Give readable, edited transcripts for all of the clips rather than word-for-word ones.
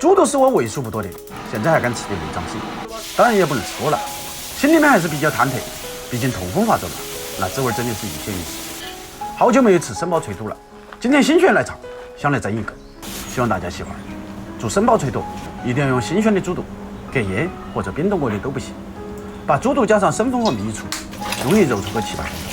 猪肚是我为数不多的现在还敢吃的内脏品，当然也不能吃多了，心里面还是比较忐忑，毕竟痛风发作了，那滋味真的是一鲜一世。好久没有吃生鲍脆肚了，今天心血来潮，想来蒸一个，希望大家喜欢。做生鲍脆肚一定要用新鲜的猪肚，隔夜或者冰冻过的都不行。把猪肚加上生粉和米醋，用力揉出个7、8分钟。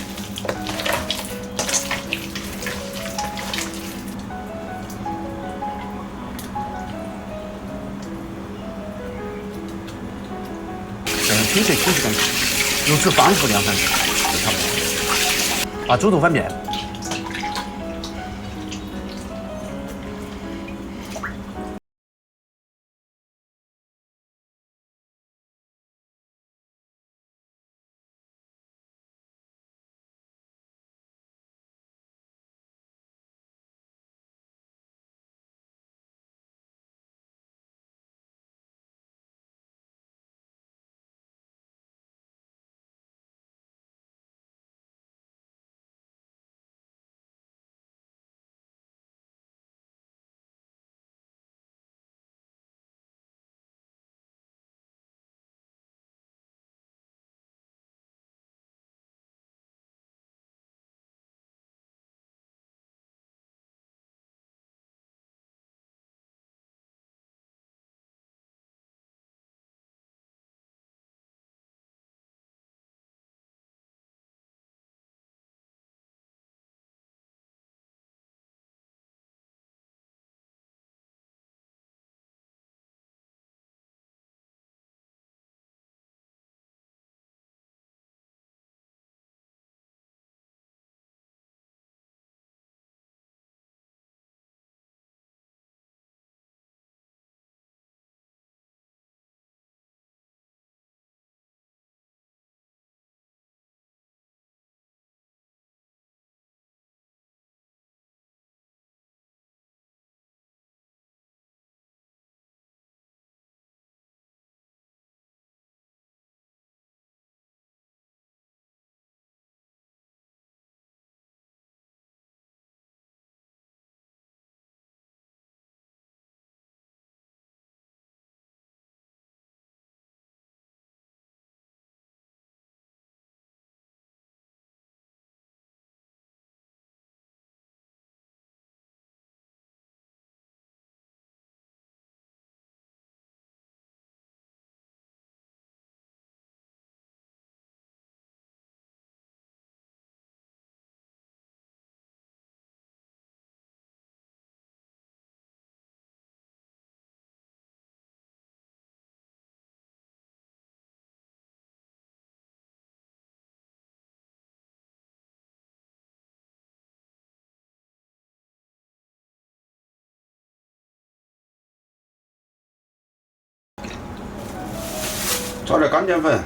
清水清洗干净，如此反复2、3次就差不多。把猪肚翻遍，抓点干淀粉，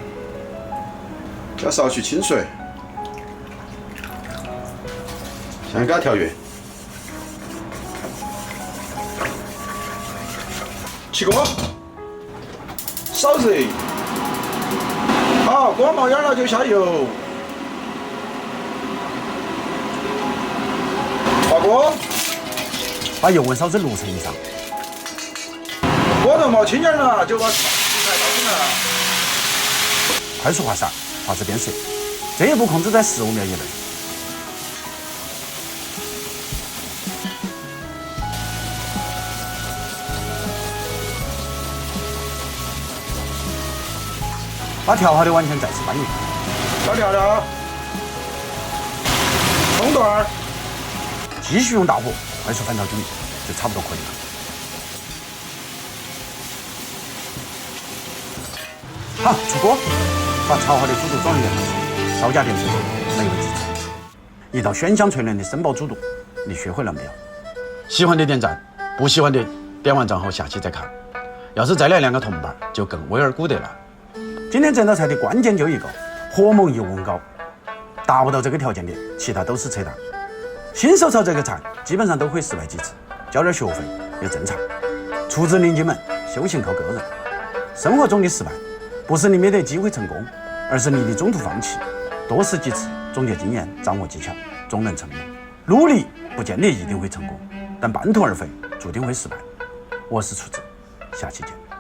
加少许清水，先给它调匀。起锅，烧热。好，锅冒烟了就下油，滑锅，把油温烧至6成以上。锅头冒青烟了，就把食材倒进来。快速滑碴，滑至变色，这一步控制在15秒以内。把调好的完全再次搬匀，小调料，葱段儿，继续用大火快速翻炒均匀，就差不多可以了。好，出锅，把炒好的猪肚装入原盘，稍加点水，美味即出。一道鲜香脆嫩的生鲍猪肚，你学会了没有？喜欢的点赞，不喜欢的点完账后下期再看。要是再来2个铜板，就更威而鼓得了。今天这道菜的关键就一个，火猛油温高，达不到这个条件的，其他都是扯淡。新手炒这个菜，基本上都会室外几次，交点学费也正常。厨子领进门，修行靠个人。生活中的失败，不是你没得机会成功，而是你的中途放弃。多试几次，总结经验，掌握技巧，终能成功。努力不见得一定会成功，但半途而废注定会失败。我是厨子，下期见。